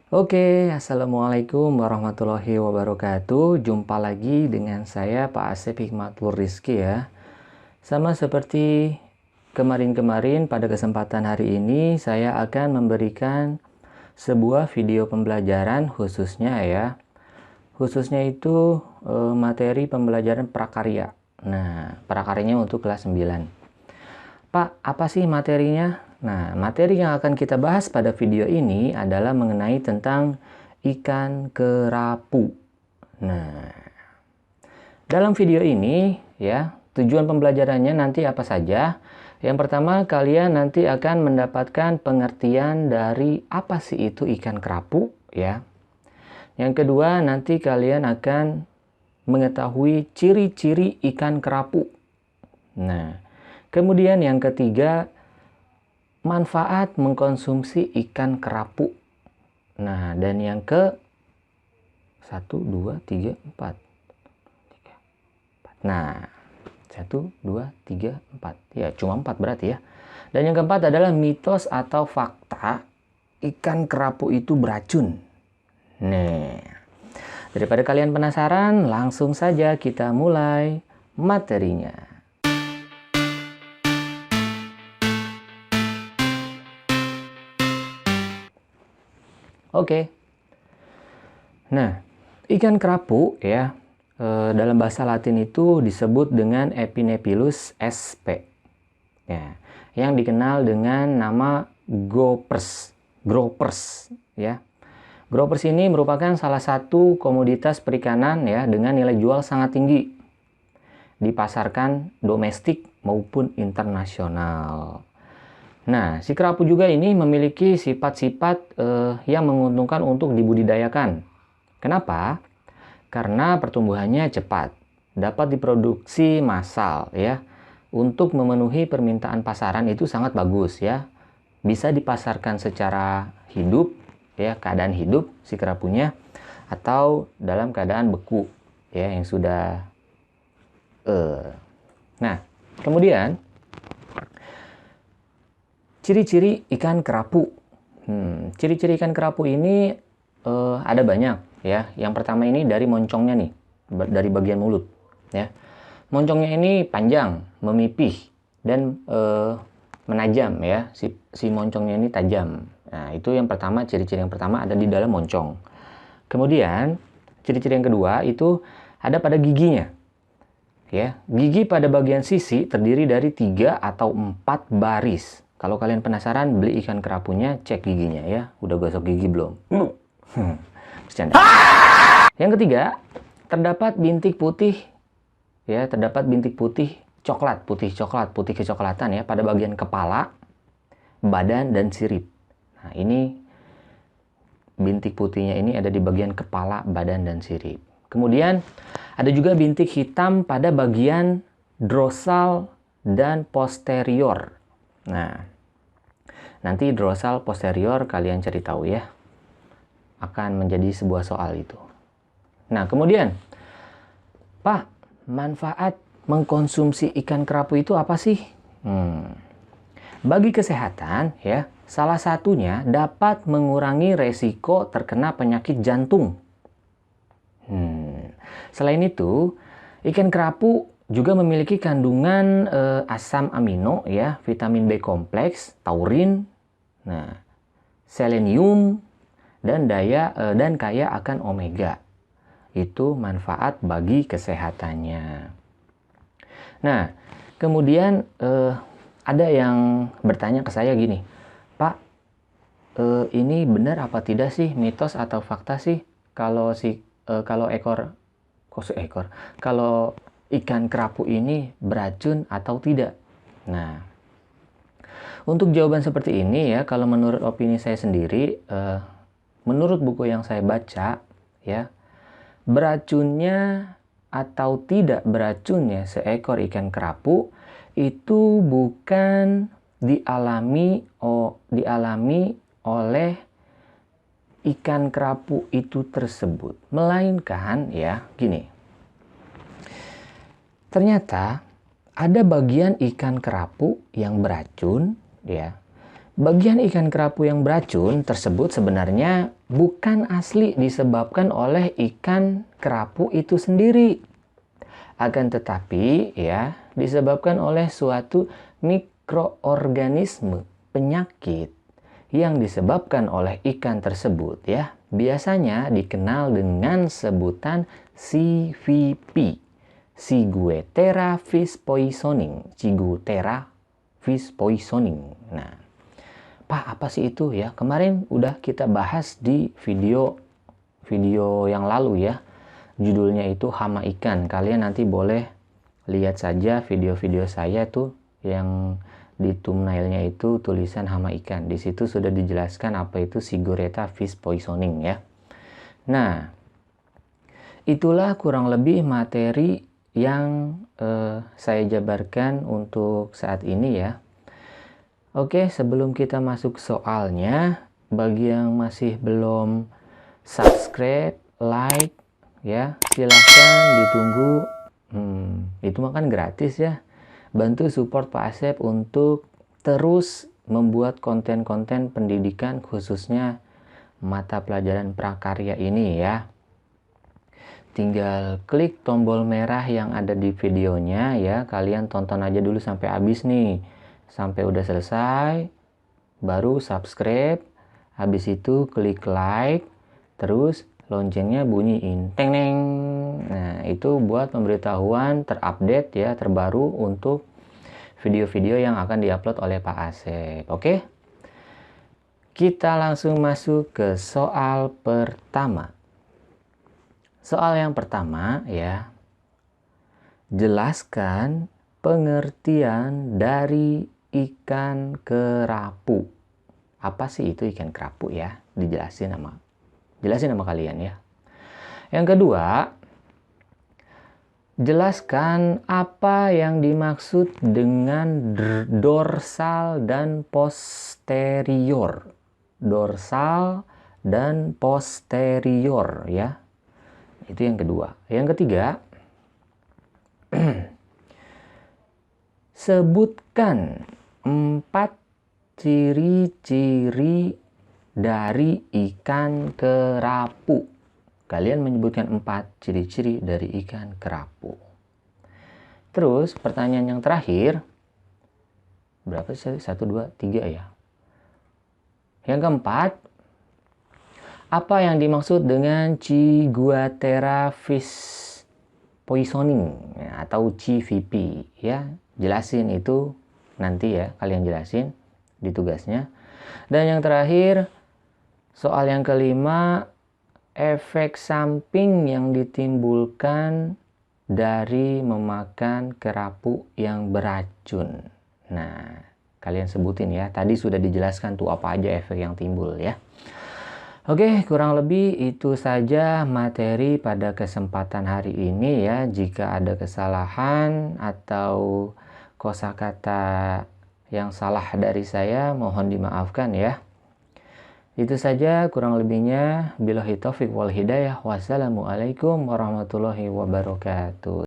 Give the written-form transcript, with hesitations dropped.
Assalamualaikum warahmatullahi wabarakatuh. Jumpa lagi dengan saya Pak Asep Hikmatul Rizky ya. Sama seperti kemarin-kemarin, pada kesempatan hari ini saya akan memberikan sebuah video pembelajaran khususnya itu materi pembelajaran prakarya. Nah, prakaryanya untuk kelas 9. Pak, apa sih materinya? Nah, materi yang akan kita bahas pada video ini adalah mengenai tentang ikan kerapu. Nah, dalam video ini ya, tujuan pembelajarannya nanti apa saja? Yang pertama, kalian nanti akan mendapatkan pengertian dari apa sih itu ikan kerapu ya. Yang kedua, nanti kalian akan mengetahui ciri-ciri ikan kerapu. Nah, kemudian yang ketiga, manfaat mengkonsumsi ikan kerapu. Nah, dan yang ke 1, 2, 3, 4. Nah, 1, 2, 3, 4. Ya, cuma 4 berarti ya. Dan yang keempat adalah mitos atau fakta ikan kerapu itu beracun. Nah, daripada kalian penasaran, langsung saja kita mulai materinya. Oke. Nah, ikan kerapu ya, dalam bahasa Latin itu disebut dengan Epinepilus sp. Ya, yang dikenal dengan nama gropers ya. Gropers ini merupakan salah satu komoditas perikanan ya dengan nilai jual sangat tinggi. Dipasarkan domestik maupun internasional. Nah, si kerapu juga ini memiliki sifat-sifat yang menguntungkan untuk dibudidayakan. Kenapa? Karena pertumbuhannya cepat, dapat diproduksi massal ya. Untuk memenuhi permintaan pasaran itu sangat bagus ya. Bisa dipasarkan secara hidup ya, keadaan hidup si kerapunya, atau dalam keadaan beku ya yang sudah Nah, kemudian ciri-ciri ikan kerapu. Ciri-ciri ikan kerapu ini ada banyak ya. Yang pertama ini dari moncongnya nih, dari bagian mulut ya. Moncongnya ini panjang, memipih, dan menajam ya. Si moncongnya ini tajam. Nah, itu yang pertama, ciri-ciri yang pertama ada di dalam moncong. Kemudian ciri-ciri yang kedua itu ada pada giginya. Ya, gigi pada bagian sisi terdiri dari 3 atau 4 baris. Kalau kalian penasaran beli ikan kerapunya, cek giginya ya. Udah gosok gigi belum? Bercanda. Yang ketiga, terdapat bintik putih ya, terdapat bintik putih coklat, putih kecoklatan ya pada bagian kepala, badan dan sirip. Nah, ini bintik putihnya ini ada di bagian kepala, badan dan sirip. Kemudian ada juga bintik hitam pada bagian dorsal dan posterior. Nah, nanti dorsal posterior kalian cari tahu ya. Akan menjadi sebuah soal itu. Nah, kemudian, Pak, manfaat mengkonsumsi ikan kerapu itu apa sih? Bagi kesehatan ya, salah satunya dapat mengurangi resiko terkena penyakit jantung. Selain itu, ikan kerapu juga memiliki kandungan asam amino ya, vitamin B kompleks, taurin, nah, selenium dan kaya akan omega. Itu manfaat bagi kesehatannya. Nah, kemudian ada yang bertanya ke saya gini, Pak, ini benar apa tidak sih, mitos atau fakta sih kalau kalau ikan kerapu ini beracun atau tidak? Nah, untuk jawaban seperti ini ya, kalau menurut opini saya sendiri, menurut buku yang saya baca ya, beracunnya atau tidak beracunnya seekor ikan kerapu itu bukan dialami oleh ikan kerapu itu tersebut, melainkan ya gini, ternyata ada bagian ikan kerapu yang beracun ya, Bagian ikan kerapu yang beracun tersebut sebenarnya bukan asli disebabkan oleh ikan kerapu itu sendiri. Akan tetapi ya, disebabkan oleh suatu mikroorganisme penyakit yang disebabkan oleh ikan tersebut ya. Biasanya dikenal dengan sebutan CVP. Ciguatera fish poisoning. Ciguatera fish poisoning. Nah, Pak, apa sih itu ya? Kemarin udah kita bahas di video yang lalu ya. Judulnya itu hama ikan. Kalian nanti boleh lihat saja video-video saya tuh yang di thumbnailnya itu tulisan hama ikan. Di situ sudah dijelaskan apa itu Ciguatera fish poisoning ya. Nah, itulah kurang lebih materi yang saya jabarkan untuk saat ini ya. Oke, sebelum kita masuk soalnya, bagi yang masih belum subscribe, like, ya silahkan ditunggu. Itu mah kan gratis ya. Bantu support Pak Asep untuk terus membuat konten-konten pendidikan khususnya mata pelajaran prakarya ini ya. Tinggal klik tombol merah yang ada di videonya ya. Kalian tonton aja dulu sampai habis nih. Sampai udah selesai, baru subscribe, habis itu klik like, terus loncengnya bunyiin, teng neng. Nah, itu buat pemberitahuan terupdate ya, terbaru untuk video-video yang akan diupload oleh Pak Asep. Oke? Kita langsung masuk ke soal pertama. Soal yang pertama ya, jelaskan pengertian dari ikan kerapu. Apa sih itu ikan kerapu ya? Jelasin sama kalian ya. Yang kedua, jelaskan apa yang dimaksud dengan dorsal dan posterior. Dorsal dan posterior ya. Itu yang kedua. Yang ketiga, sebutkan 4 ciri-ciri dari ikan kerapu. Kalian menyebutkan 4 ciri-ciri dari ikan kerapu. Terus pertanyaan yang terakhir, berapa sih? 1, 2, 3 ya. Yang keempat, apa yang dimaksud dengan Ciguatera fish poisoning atau CVP ya? Jelasin itu nanti ya, kalian jelasin di tugasnya. Dan yang terakhir, soal yang kelima, efek samping yang ditimbulkan dari memakan kerapu yang beracun. Nah, kalian sebutin ya. Tadi sudah dijelaskan tuh apa aja efek yang timbul ya. Oke, kurang lebih itu saja materi pada kesempatan hari ini ya. Jika ada kesalahan atau kosakata yang salah dari saya, mohon dimaafkan ya. Itu saja kurang lebihnya. Billahi taufiq wal hidayah. Wassalamualaikum warahmatullahi wabarakatuh.